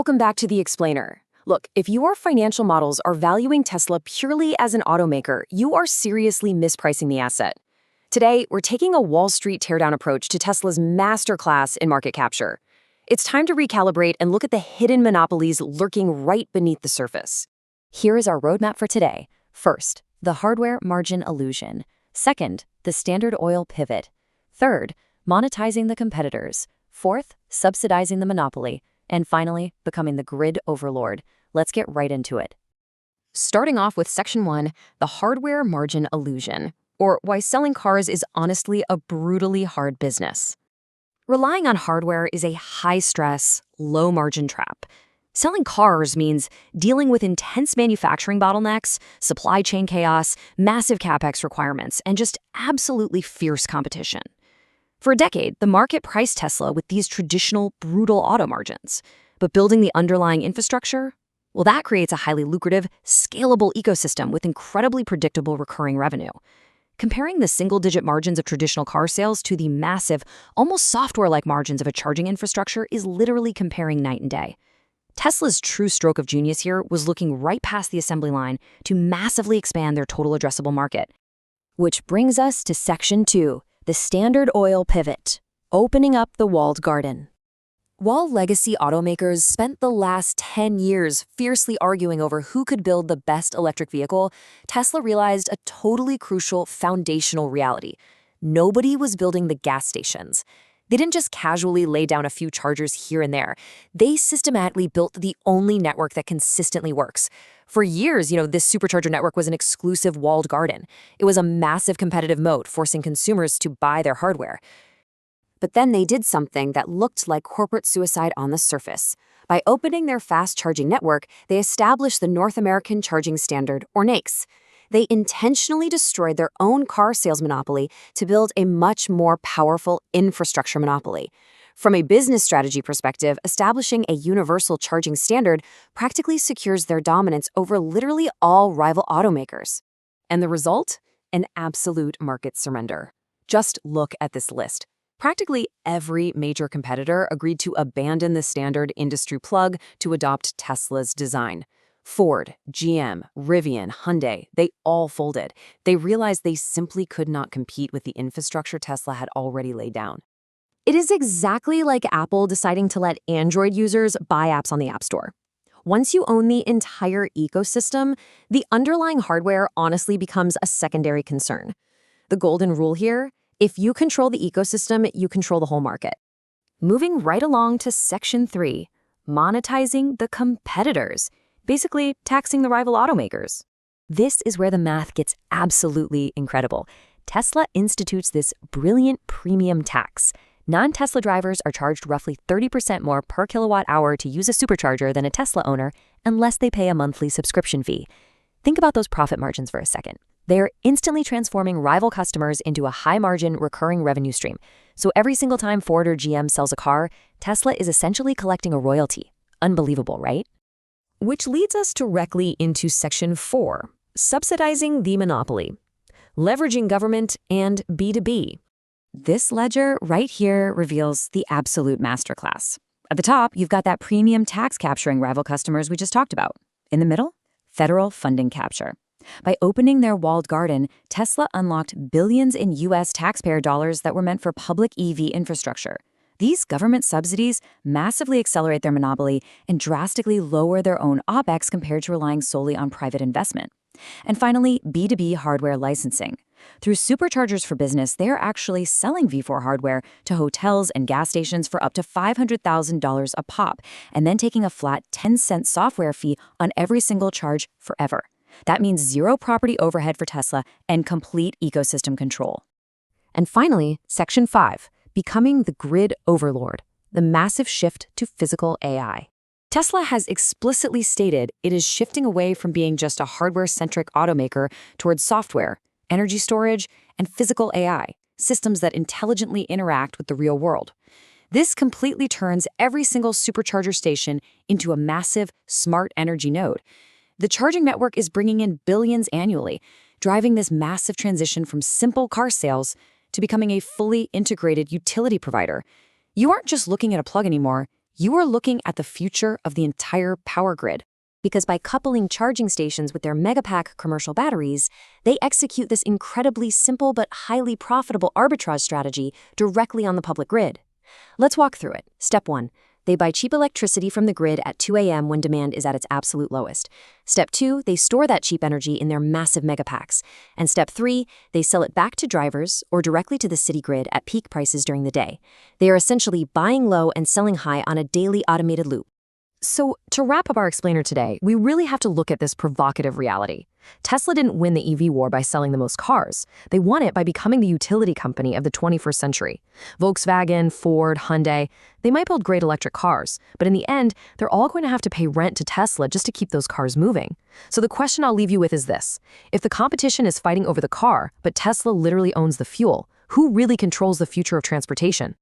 Welcome back to The Explainer. Look, if your financial models are valuing Tesla purely as an automaker, you are seriously mispricing the asset. Today, we're taking a Wall Street teardown approach to Tesla's masterclass in market capture. It's time to recalibrate and look at the hidden monopolies lurking right beneath the surface. Here is our roadmap for today. First, the hardware margin illusion. Second, the Standard Oil pivot. Third, monetizing the competitors. Fourth, subsidizing the monopoly. And finally, becoming the grid overlord. Let's get right into it. Starting off with Section 1, the hardware margin illusion, or why selling cars is honestly a brutally hard business. Relying on hardware is a high-stress, low-margin trap. Selling cars means dealing with intense manufacturing bottlenecks, supply chain chaos, massive capex requirements, and just absolutely fierce competition. For a decade, the market priced Tesla with these traditional, brutal auto margins. But building the underlying infrastructure? Well, that creates a highly lucrative, scalable ecosystem with incredibly predictable recurring revenue. Comparing the single-digit margins of traditional car sales to the massive, almost software-like margins of a charging infrastructure is literally comparing night and day. Tesla's true stroke of genius here was looking right past the assembly line to massively expand their total addressable market. Which brings us to Section 2. The Standard Oil pivot, opening up the walled garden. While legacy automakers spent the last 10 years fiercely arguing over who could build the best electric vehicle, Tesla realized a totally crucial foundational reality. Nobody was building the gas stations. They didn't just casually lay down a few chargers here and there. They systematically built the only network that consistently works. For years, this supercharger network was an exclusive walled garden. It was a massive competitive moat, forcing consumers to buy their hardware. But then they did something that looked like corporate suicide on the surface. By opening their fast charging network, they established the North American Charging Standard, or NAICS. They intentionally destroyed their own car sales monopoly to build a much more powerful infrastructure monopoly. From a business strategy perspective, establishing a universal charging standard practically secures their dominance over literally all rival automakers. And the result? An absolute market surrender. Just look at this list. Practically every major competitor agreed to abandon the standard industry plug to adopt Tesla's design. Ford, GM, Rivian, Hyundai, they all folded. They realized they simply could not compete with the infrastructure Tesla had already laid down. It is exactly like Apple deciding to let Android users buy apps on the App Store. Once you own the entire ecosystem, the underlying hardware honestly becomes a secondary concern. The golden rule here: if you control the ecosystem, you control the whole market. Moving right along to Section 3, monetizing the competitors. Basically, taxing the rival automakers. This is where the math gets absolutely incredible. Tesla institutes this brilliant premium tax. Non-Tesla drivers are charged roughly 30% more per kilowatt hour to use a supercharger than a Tesla owner unless they pay a monthly subscription fee. Think about those profit margins for a second. They're instantly transforming rival customers into a high-margin recurring revenue stream. So every single time Ford or GM sells a car, Tesla is essentially collecting a royalty. Unbelievable, right? Which leads us directly into Section 4, subsidizing the monopoly, leveraging government and B2B. This ledger right here reveals the absolute masterclass. At the top, you've got that premium tax capturing rival customers we just talked about. In the middle, federal funding capture. By opening their walled garden, Tesla unlocked billions in U.S. taxpayer dollars that were meant for public EV infrastructure. These government subsidies massively accelerate their monopoly and drastically lower their own OpEx compared to relying solely on private investment. And finally, B2B hardware licensing. Through superchargers for business, they are actually selling V4 hardware to hotels and gas stations for up to $500,000 a pop, and then taking a flat 10-cent software fee on every single charge forever. That means zero property overhead for Tesla and complete ecosystem control. And finally, Section 5. Becoming the grid overlord, the massive shift to physical AI. Tesla has explicitly stated it is shifting away from being just a hardware-centric automaker towards software, energy storage, and physical AI, systems that intelligently interact with the real world. This completely turns every single supercharger station into a massive, smart energy node. The charging network is bringing in billions annually, driving this massive transition from simple car sales to becoming a fully integrated utility provider. You aren't just looking at a plug anymore, You are looking at the future of the entire power grid. Because by coupling charging stations with their megapack commercial batteries, they execute this incredibly simple but highly profitable arbitrage strategy directly on the public grid. Let's walk through it. Step 1. They buy cheap electricity from the grid at 2 a.m. when demand is at its absolute lowest. Step 2, they store that cheap energy in their massive megapacks. And step 3, they sell it back to drivers or directly to the city grid at peak prices during the day. They are essentially buying low and selling high on a daily automated loop. So, to wrap up our explainer today, we really have to look at this provocative reality. Tesla didn't win the EV war by selling the most cars. They won it by becoming the utility company of the 21st century. Volkswagen, Ford, Hyundai, they might build great electric cars, but in the end, they're all going to have to pay rent to Tesla just to keep those cars moving. So the question I'll leave you with is this. If the competition is fighting over the car, but Tesla literally owns the fuel, who really controls the future of transportation?